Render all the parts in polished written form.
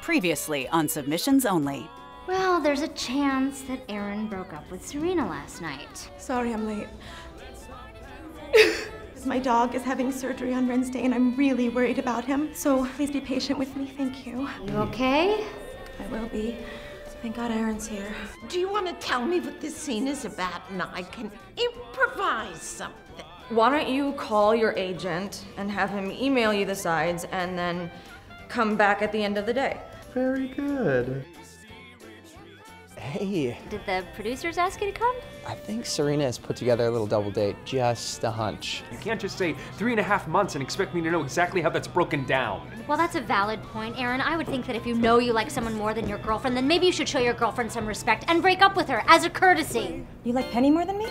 Previously on Submissions Only. Well, there's a chance that Aaron broke up with Serena last night. Sorry I'm late. My dog is having surgery on Wednesday and I'm really worried about him. So please be patient with me, thank you. You okay? I will be. Thank God Aaron's here. Do you want to tell me what this scene is about and I can improvise something? Why don't you call your agent and have him email you the sides and then come back at the end of the day? Very good. Hey. Did the producers ask you to come? I think Serena has put together a little double date. Just a hunch. You can't just say 3.5 months and expect me to know exactly how that's broken down. Well, that's a valid point, Aaron. I would think that if you know you like someone more than your girlfriend, then maybe you should show your girlfriend some respect and break up with her as a courtesy. You like Penny more than me?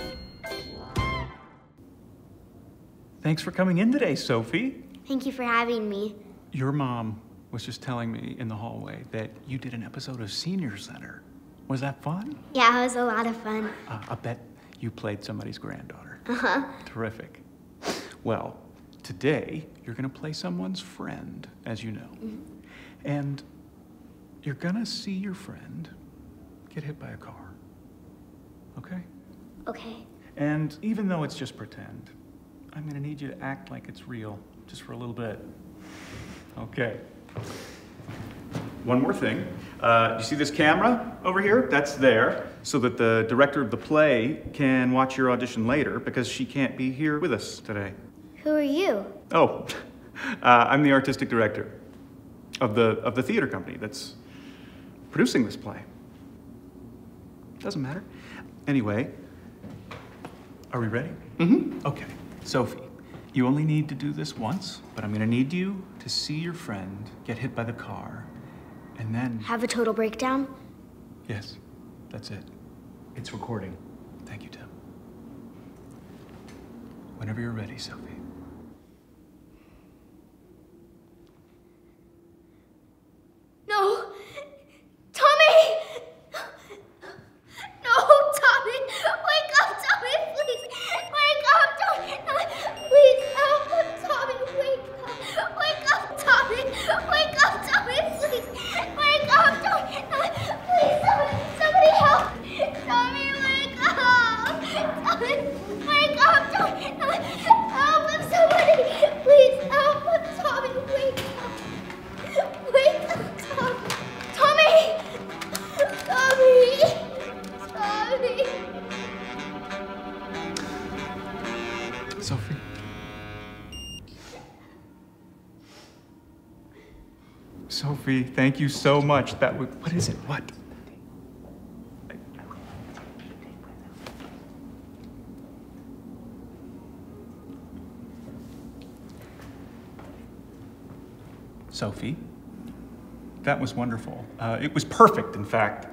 Thanks for coming in today, Sophie. Thank you for having me. Your mom was just telling me in the hallway that you did an episode of Senior Center. Was that fun? Yeah, it was a lot of fun. I bet you played somebody's granddaughter. Uh-huh. Terrific. Well, today you're gonna play someone's friend, as you know. Mm-hmm. And you're gonna see your friend get hit by a car. Okay? Okay. And even though it's just pretend, I'm gonna need you to act like it's real, just for a little bit. Okay. One more thing. You see this camera over here? That's there, so that the director of the play can watch your audition later, because she can't be here with us today. Who are you? Oh, I'm the artistic director of the theater company that's producing this play. Doesn't matter. Anyway, are we ready? Mm-hmm. Okay. Sophie, you only need to do this once, but I'm gonna need you to see your friend get hit by the car, and then... Have a total breakdown? Yes, that's it. It's recording. Thank you, Tim. Whenever you're ready, Sophie. No! Tommy! No, Tommy! Wake up, Tommy, please! Wake up, Tommy! Please help him, Tommy! Wake up! Wake up, Tommy! Wake up, Tommy, please! Wake up, Tommy! Please, somebody help! Tommy, wake up! Tommy, wake up, Tommy! Help him, somebody! Please help him, Tommy! Wake up! Wake up, Tommy! Tommy! Tommy! Tommy! Sophie. Sophie, thank you so much. That was, what is it? What? Sophie, that was wonderful. It was perfect, in fact.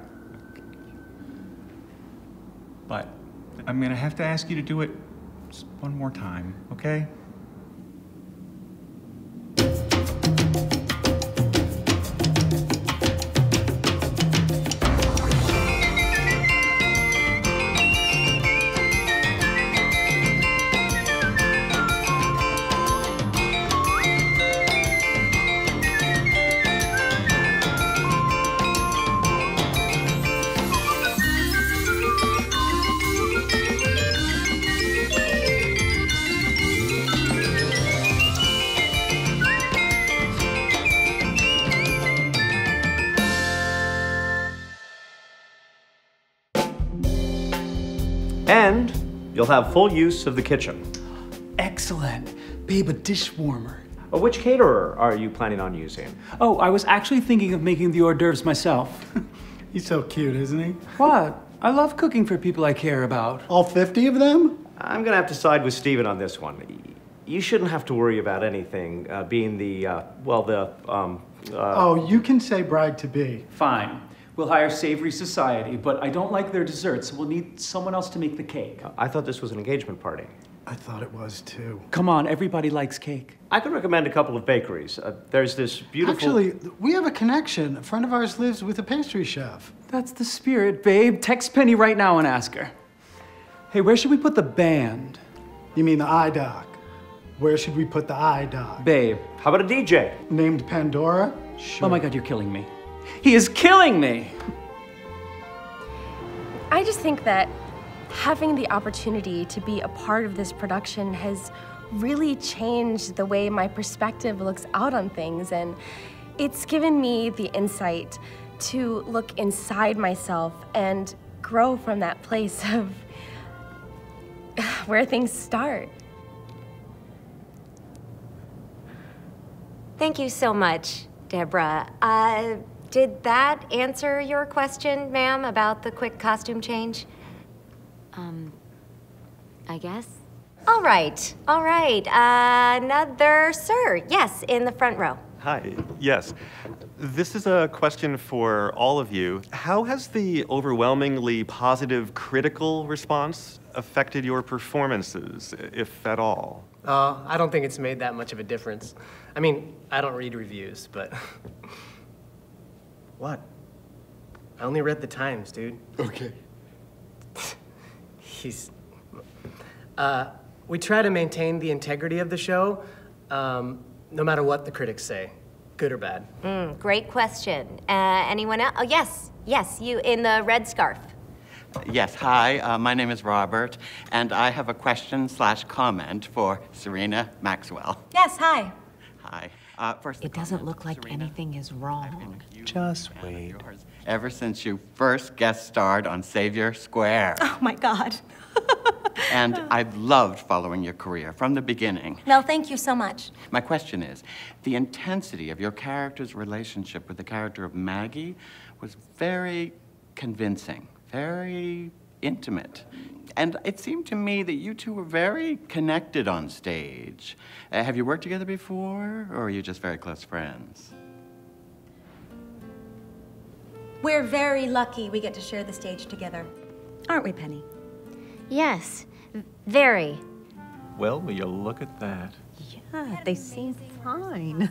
But I'm gonna have to ask you to do it just one more time, okay? And you'll have full use of the kitchen. Excellent. Babe, a dish warmer. Which caterer are you planning on using? Oh, I was actually thinking of making the hors d'oeuvres myself. He's so cute, isn't he? What? I love cooking for people I care about. All 50 of them? I'm gonna have to side with Steven on this one. You shouldn't have to worry about anything being Oh, you can say bride-to-be. Fine. We'll hire Savory Society, but I don't like their desserts, so we'll need someone else to make the cake. I thought this was an engagement party. I thought it was too. Come on, everybody likes cake. I could recommend a couple of bakeries. There's this beautiful... Actually, we have a connection. A friend of ours lives with a pastry chef. That's the spirit, babe. Text Penny right now and ask her. Hey, where should we put the band? You mean the eye doc? Where should we put the eye doc? Babe. How about a DJ? Named Pandora? Sure. Oh my God, you're killing me. He is killing me. I just think that having the opportunity to be a part of this production has really changed the way my perspective looks out on things, and it's given me the insight to look inside myself and grow from that place of where things start. Thank you so much, Deborah. Did that answer your question, ma'am, about the quick costume change? I guess. All right. Another sir. Yes, in the front row. Hi, yes. This is a question for all of you. How has the overwhelmingly positive critical response affected your performances, if at all? I don't think it's made that much of a difference. I mean, I don't read reviews, but... What? I only read the Times, dude. Okay. We try to maintain the integrity of the show, no matter what the critics say, good or bad. Great question. Anyone else? Oh, yes, you in the red scarf. Yes, hi, my name is Robert, and I have a question/comment for Serena Maxwell. Yes, hi. Hi. First, it doesn't look like anything is wrong. Just wait. Ever since you first guest starred on Savior Square. Oh my God. And I've loved following your career from the beginning. No, thank you so much. My question is, the intensity of your character's relationship with the character of Maggie was very convincing, very intimate. And it seemed to me that you two were very connected on stage. Have you worked together before, or are you just very close friends? We're very lucky we get to share the stage together. Aren't we, Penny? Yes, very. Well, will you look at that? Yeah, they seem fine.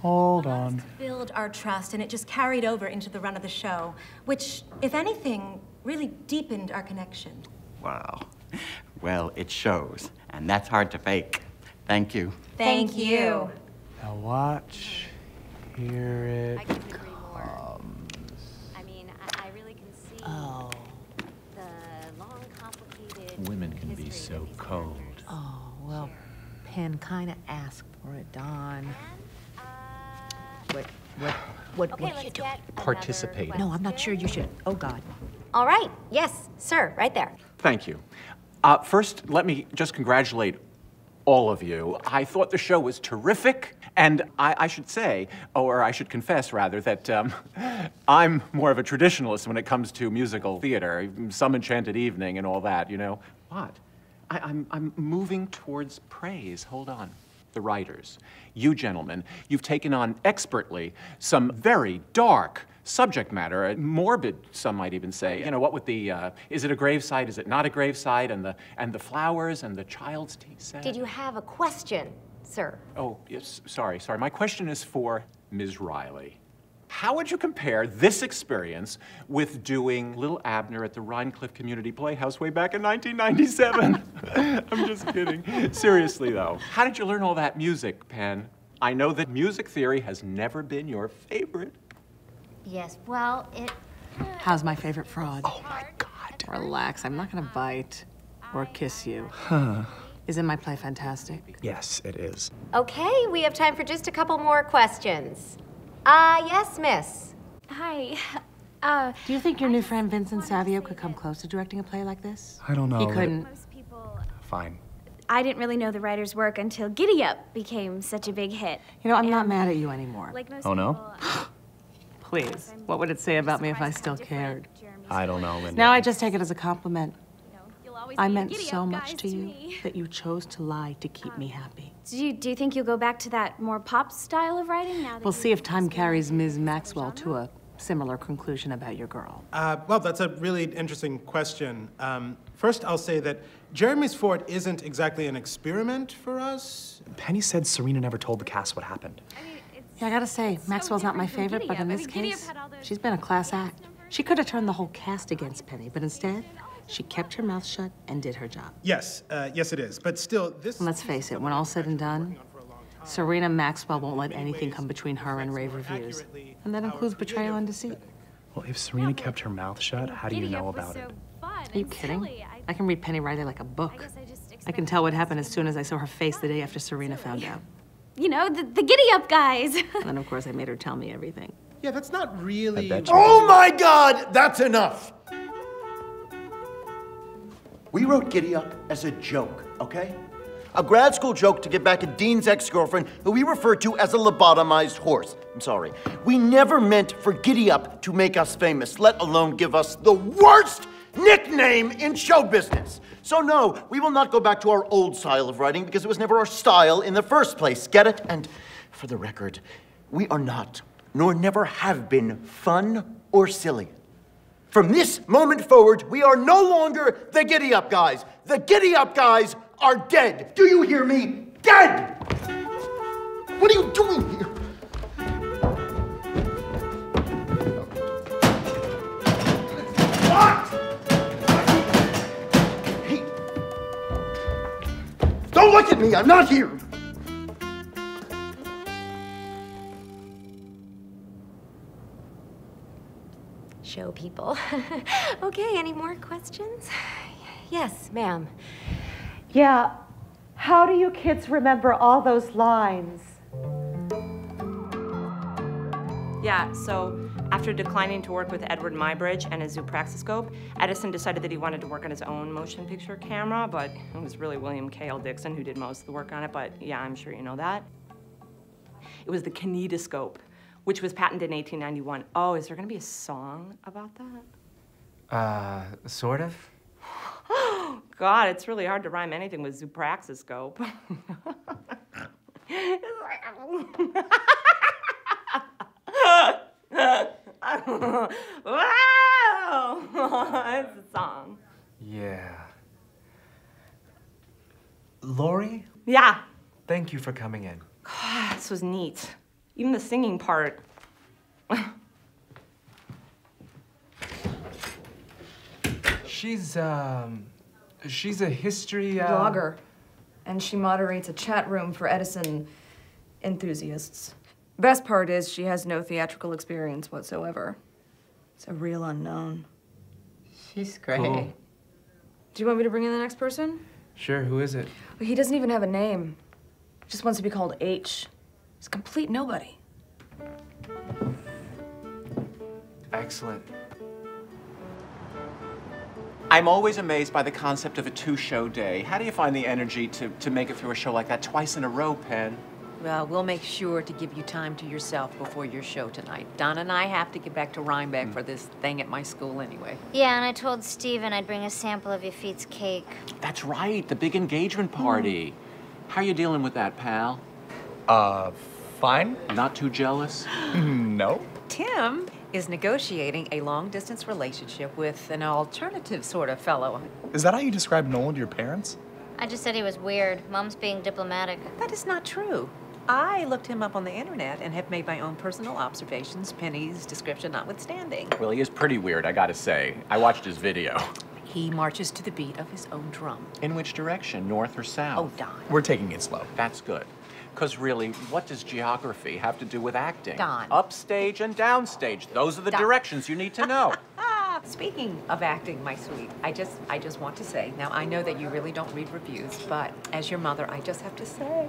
Hold on. Build our trust, and it just carried over into the run of the show, which, if anything, really deepened our connection. Wow. Well, it shows, and that's hard to fake. Thank you. Thank you. Now watch. Here it comes. I mean, I really can see the long, complicated Women can be so cold. Oh, well, Penn kind of asked for it, Don. What Okay, would you do? Participate. No, I'm not sure you should. Oh, God. All right, yes, sir, right there. Thank you. First, let me just congratulate all of you. I thought the show was terrific, and I should say, or I should confess, rather, that I'm more of a traditionalist when it comes to musical theater, Some Enchanted Evening and all that, you know. What? I'm moving towards praise. Hold on. The writers, you gentlemen, you've taken on expertly some very dark subject matter, morbid, some might even say. You know, what with the, is it a gravesite, is it not a gravesite, and the flowers and the child's teeth. Did you have a question, sir? Oh, yes, sorry. My question is for Ms. Reilly. How would you compare this experience with doing Little Abner at the Rhinecliff Community Playhouse way back in 1997? I'm just kidding. Seriously, though, how did you learn all that music, Penn? I know that music theory has never been your favorite. Yes, well, it... How's my favorite fraud? Oh, my God. Relax, I'm not gonna bite or kiss you. Huh. Isn't my play fantastic? Yes, it is. Okay, we have time for just a couple more questions. Yes, miss. Hi. Do you think your new friend Vincent Savio could come close to directing a play like this? I don't know. He couldn't. Fine. I didn't really know the writer's work until Giddy Up became such a big hit. You know, I'm not mad at you anymore. Like most Oh, no? people, Please, what would it say about me if I still cared? I don't know, Linda. Now I just take it as a compliment. I be meant giddy so up, much guys, to to you me. that you chose to lie to keep me happy. Do you think you'll go back to that more pop style of writing now that We'll see if time carries Ms. Maxwell to a similar conclusion about your girl. Well, that's a really interesting question. First, I'll say that Jeremy's Fort isn't exactly an experiment for us. Penny said Serena never told the cast what happened. Yeah, I gotta say, Maxwell's not my favorite, but in this case, she's been a class act. She could have turned the whole cast against Penny, but instead, she kept her mouth shut and did her job. Yes, yes it is. But still, this... Let's face it, when all's said and done, Serena Maxwell won't let anything come between her and rave reviews. And that includes betrayal and deceit. Well, if Serena kept her mouth shut, how do you know about it? Are you kidding? I can read Penny Reilly like a book. I can tell what happened as soon as I saw her face the day after Serena found out. You know, the giddy-up guys. And then, of course, I made her tell me everything. Yeah, that's not really... Oh my God, that's enough! We wrote Giddy Up as a joke, okay? A grad school joke to get back at Dean's ex-girlfriend, who we referred to as a lobotomized horse. I'm sorry. We never meant for Giddy Up to make us famous, let alone give us the worst nickname in show business. So no, we will not go back to our old style of writing because it was never our style in the first place. Get it? And for the record, we are not, nor never have been, fun or silly. From this moment forward, we are no longer the Giddy Up guys. The Giddy Up guys are dead. Do you hear me? Dead! What are you doing here? What? Hey! Don't look at me, I'm not here! Show people. Okay, any more questions? Yes, ma'am. Yeah, how do you kids remember all those lines? Yeah, so after declining to work with Edward Muybridge and his zoopraxiscope, Edison decided that he wanted to work on his own motion picture camera, but it was really William K.L. Dixon who did most of the work on it, but yeah, I'm sure you know that. It was the kinetoscope, which was patented in 1891. Oh, is there gonna be a song about that? Sort of. God, it's really hard to rhyme anything with zoopraxiscope. Wow! It's a song. Yeah. Lori? Yeah. Thank you for coming in. God, this was neat. Even the singing part. She's a history, blogger, and she moderates a chat room for Edison enthusiasts. Best part is she has no theatrical experience whatsoever. It's a real unknown. She's great. Cool. Do you want me to bring in the next person? Sure, who is it? Well, he doesn't even have a name. Just wants to be called H. He's a complete nobody. Excellent. I'm always amazed by the concept of a two-show day. How do you find the energy to make it through a show like that twice in a row, Penn? Well, we'll make sure to give you time to yourself before your show tonight. Donna and I have to get back to Rhinebeck for this thing at my school anyway. Yeah, and I told Steven I'd bring a sample of your feet's cake. That's right, the big engagement party. How are you dealing with that, pal? Fine. Not too jealous? No. Tim is negotiating a long-distance relationship with an alternative sort of fellow. Is that how you describe Noel to your parents? I just said he was weird. Mom's being diplomatic. That is not true. I looked him up on the internet and have made my own personal observations, Penny's description notwithstanding. Well, he is pretty weird, I gotta say. I watched his video. He marches to the beat of his own drum. In which direction, north or south? Oh, Don. We're taking it slow. That's good. Because really, what does geography have to do with acting? Don. Upstage and downstage. Those are the Don. directions you need to know. Speaking of acting, my sweet, I just want to say, now I know that you really don't read reviews, but as your mother, I just have to say,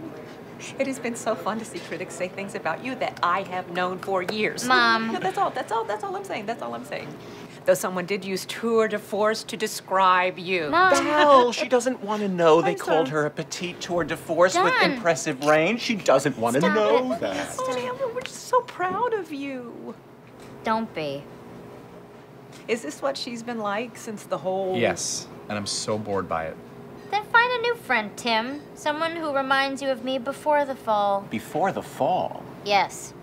it has been so fun to see critics say things about you that I have known for years. Mom. No, that's all I'm saying. Though someone did use tour de force to describe you. Mom. The hell? She doesn't want to know they I'm called sorry. her a petite tour de force with Done. impressive range. She doesn't want to Stop know it. that. Oh, Amber, we're just so proud of you. Don't be. Is this what she's been like since the whole... Yes, and I'm so bored by it. Then find a new friend, Tim. Someone who reminds you of me before the fall. Before the fall? Yes.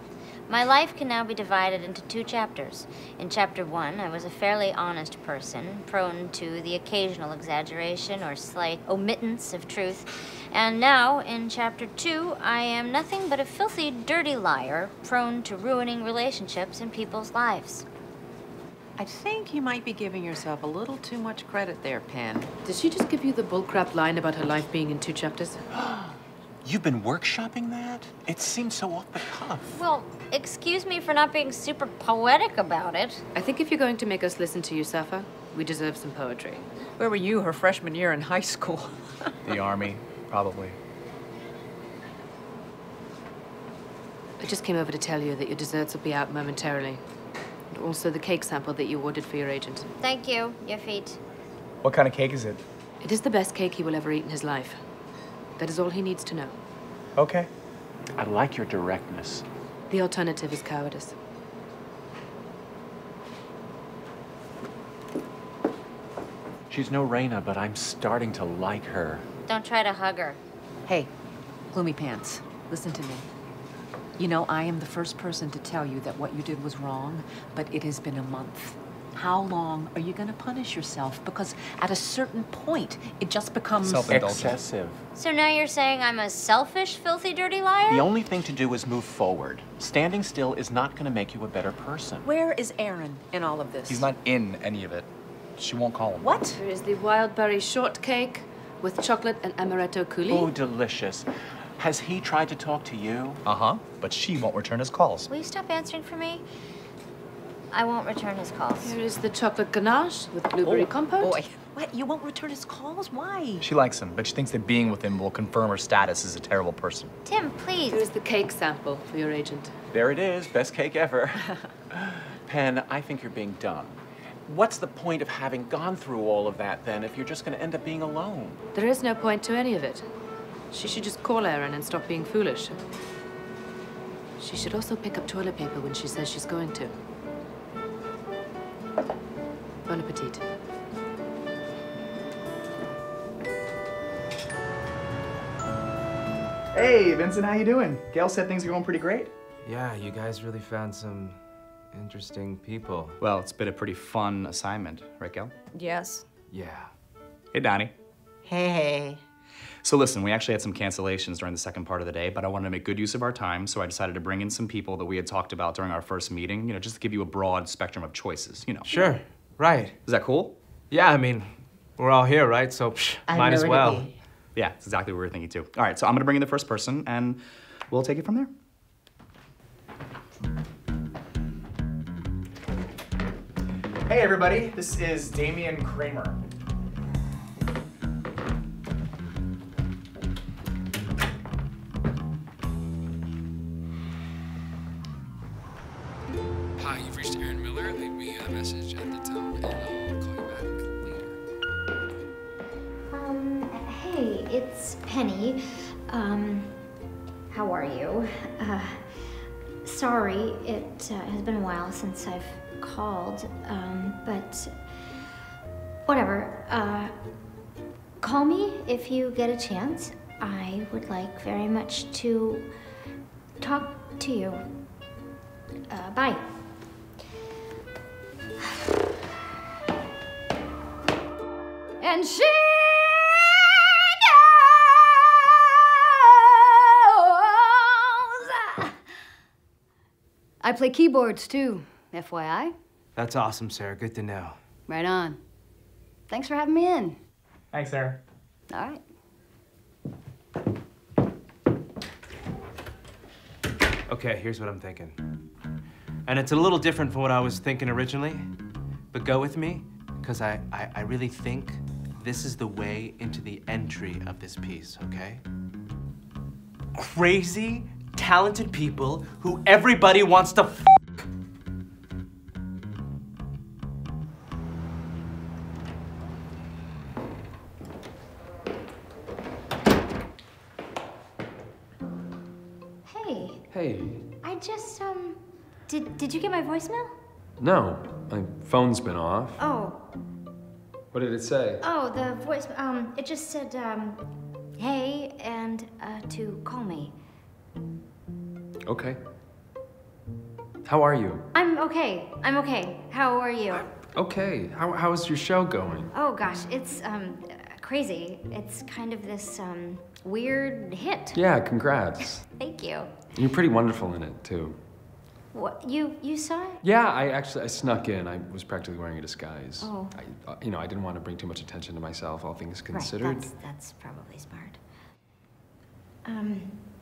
My life can now be divided into 2 chapters. In chapter 1, I was a fairly honest person, prone to the occasional exaggeration or slight omittance of truth. And now, in chapter 2, I am nothing but a filthy, dirty liar, prone to ruining relationships and people's lives. I think you might be giving yourself a little too much credit there, Penn. Did she just give you the bullcrap line about her life being in 2 chapters? You've been workshopping that? It seems so off the cuff. Well, excuse me for not being super poetic about it. I think if you're going to make us listen to you suffer, we deserve some poetry. Where were you her freshman year in high school? The Army, probably. I just came over to tell you that your desserts will be out momentarily. And also the cake sample that you ordered for your agent. Thank you, your feet. What kind of cake is it? It is the best cake he will ever eat in his life. That is all he needs to know. Okay. I like your directness. The alternative is cowardice. She's no Raina, but I'm starting to like her. Don't try to hug her. Hey, Gloomy Pants, listen to me. You know, I am the first person to tell you that what you did was wrong, but it has been a month. How long are you going to punish yourself? Because at a certain point, it just becomes excessive. So now you're saying I'm a selfish, filthy, dirty liar? The only thing to do is move forward. Standing still is not going to make you a better person. Where is Aaron in all of this? He's not in any of it. She won't call him. What? There is the wild berry shortcake with chocolate and amaretto coulis. Oh, delicious. Has he tried to talk to you? Uh-huh, but she won't return his calls. Will you stop answering for me? I won't return his calls. Here is the chocolate ganache with blueberry compote. Boy, what? You won't return his calls? Why? She likes him, but she thinks that being with him will confirm her status as a terrible person. Tim, please. Here is the cake sample for your agent. There it is, best cake ever. Pen, I think you're being dumb. What's the point of having gone through all of that, then, if you're just going to end up being alone? There is no point to any of it. She should just call Aaron and stop being foolish. She should also pick up toilet paper when she says she's going to. Bon appetit. Hey, Vincent, how you doing? Gail said things are going pretty great. Yeah, you guys really found some interesting people. Well, it's been a pretty fun assignment, right, Gail? Yes. Yeah. Hey, Donnie. Hey. So listen, we actually had some cancellations during the second part of the day, but I wanted to make good use of our time, so I decided to bring in some people that we had talked about during our first meeting, just to give you a broad spectrum of choices, Sure, right. Is that cool? Yeah, I mean, we're all here, right? So, might as well. Yeah, it's exactly what we were thinking, too. All right, so I'm gonna bring in the first person, and we'll take it from there. Hey, everybody, this is Damian Kramer. Hi, you've reached Aaron Miller. Leave me a message at the tone, and I'll call you back later. Hey, it's Penny. How are you? Sorry, it has been a while since I've called, but whatever. Call me if you get a chance. I would like very much to talk to you. Bye. And she knows. I play keyboards too, FYI. That's awesome, Sarah. Good to know. Right on. Thanks for having me in. Thanks, Sarah. All right. Okay, here's what I'm thinking. And it's a little different from what I was thinking originally, but go with me, because I really think this is the way into the entry of this piece, okay? Crazy, talented people who everybody wants to f***. Hey, Hey. I just, did you get my voicemail? No, my phone's been off. Oh, What did it say? the voice, it just said, hey, and, to call me. Okay. How are you? I'm okay. How are you? Okay. How's your show going? Oh gosh, it's, crazy. It's kind of this, weird hit. Yeah, congrats. Thank you. You're pretty wonderful in it, too. What, you saw it? Yeah, I snuck in. I was practically wearing a disguise. Oh. I didn't want to bring too much attention to myself, all things considered. Right, that's probably smart.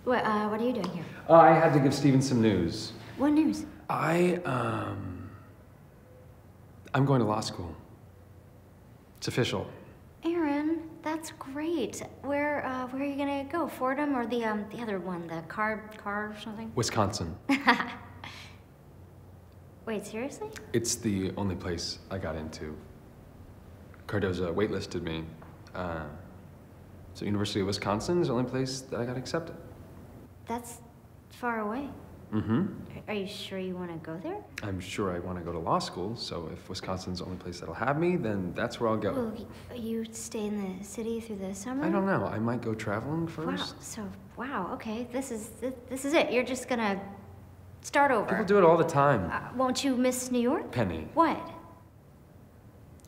What are you doing here? I had to give Steven some news. What news? I'm going to law school. It's official. Aaron, that's great. Where are you gonna go? Fordham or the other one, the car or something? Wisconsin. Wait, seriously? It's the only place I got into. Cardoza waitlisted me. So University of Wisconsin is the only place that I got accepted. That's far away. Mm-hmm. Are you sure you want to go there? I'm sure I want to go to law school, so if Wisconsin's the only place that'll have me, then that's where I'll go. Will you stay in the city through the summer? I don't know. I might go traveling first. Wow, okay. This is it. You're just gonna start over. People do it all the time. Won't you miss New York? Penny. What?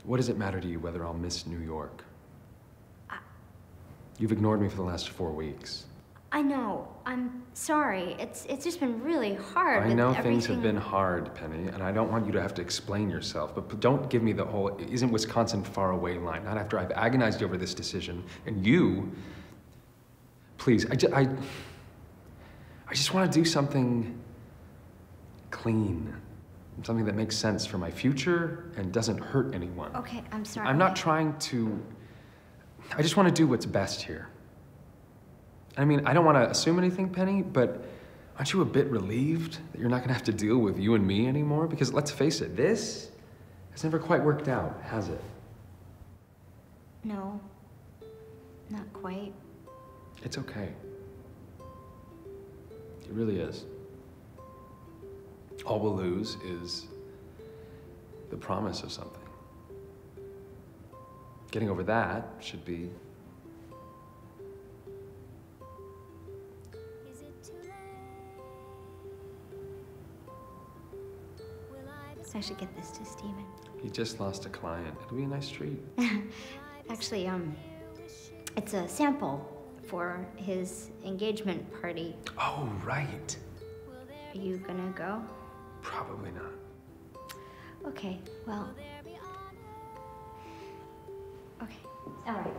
What does it matter to you whether I'll miss New York? You've ignored me for the last 4 weeks. I know. I'm sorry. It's just been really hard. I know things have been hard, Penny, and I don't want you to have to explain yourself, but don't give me the whole "isn't Wisconsin far away" line, not after I've agonized over this decision. And you, please, I just want to do something clean. Something that makes sense for my future and doesn't hurt anyone. Okay, I'm sorry. I'm not trying to... I just want to do what's best here. I mean, I don't want to assume anything, Penny, but aren't you a bit relieved that you're not going to have to deal with you and me anymore? Because let's face it, this has never quite worked out, has it? No, not quite. It's okay. It really is. All we'll lose is the promise of something. Getting over that should be... I should get this to Steven. He just lost a client. It'll be a nice treat. Actually, it's a sample for his engagement party. Oh, right. Are you gonna go? Probably not. Okay, well. Okay, all right.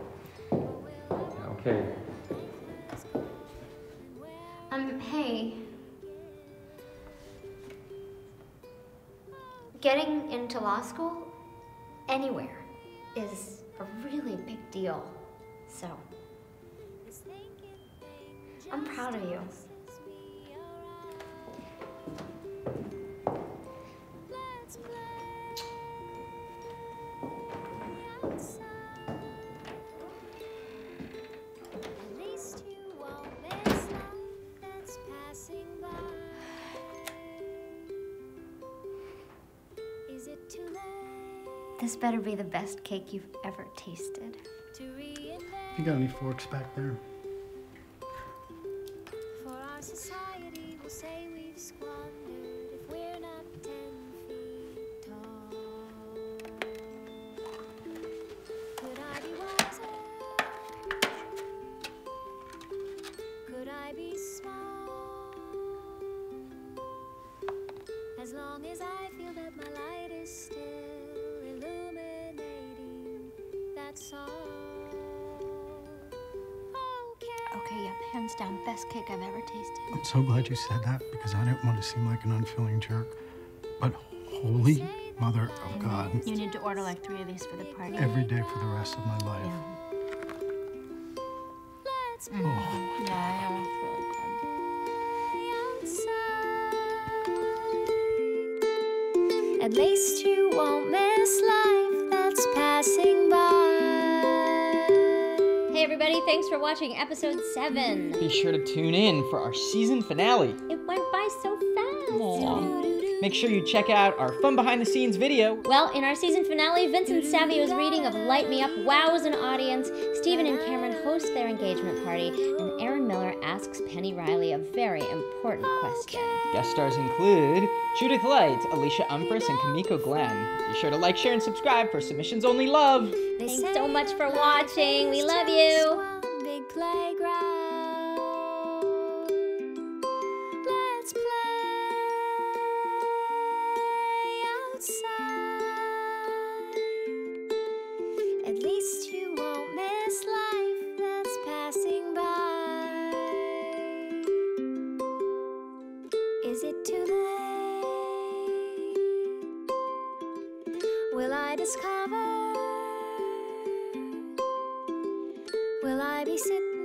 Yeah, okay. Hey. Getting into law school, anywhere, is a really big deal. So, I'm proud of you. This better be the best cake you've ever tasted. You got any forks back there? For our society will say we've squandered if we're not 10 feet tall. Could I be wiser? Could I be small? As long as I feel that my light is still illuminating, that's all. Okay, yeah, hands down, best cake I've ever tasted. I'm so glad you said that because I didn't want to seem like an unfeeling jerk. But holy mother of God. You need to order like 3 of these for the party. Every day for the rest of my life. Yeah. Oh. Yeah, it's really good. At least you won't miss life that's passing by. Hey everybody, thanks for watching episode 7. Be sure to tune in for our season finale. It went by so fast. Aww. Make sure you check out our fun behind the scenes video. Well, in our season finale, Vincent Savio's reading of Light Me Up wows an audience, Steven and Cameron host their engagement party, and Aaron Miller asks Penny Reilly a very important question. Guest stars include Judith Light, Alicia Umphris, and Kamiko Glenn. Be sure to like, share, and subscribe for submissions only love. Thanks so much for watching. We love you. Big playground. Let's play outside. At least you won't miss life that's passing by. will I discover? Will I be sitting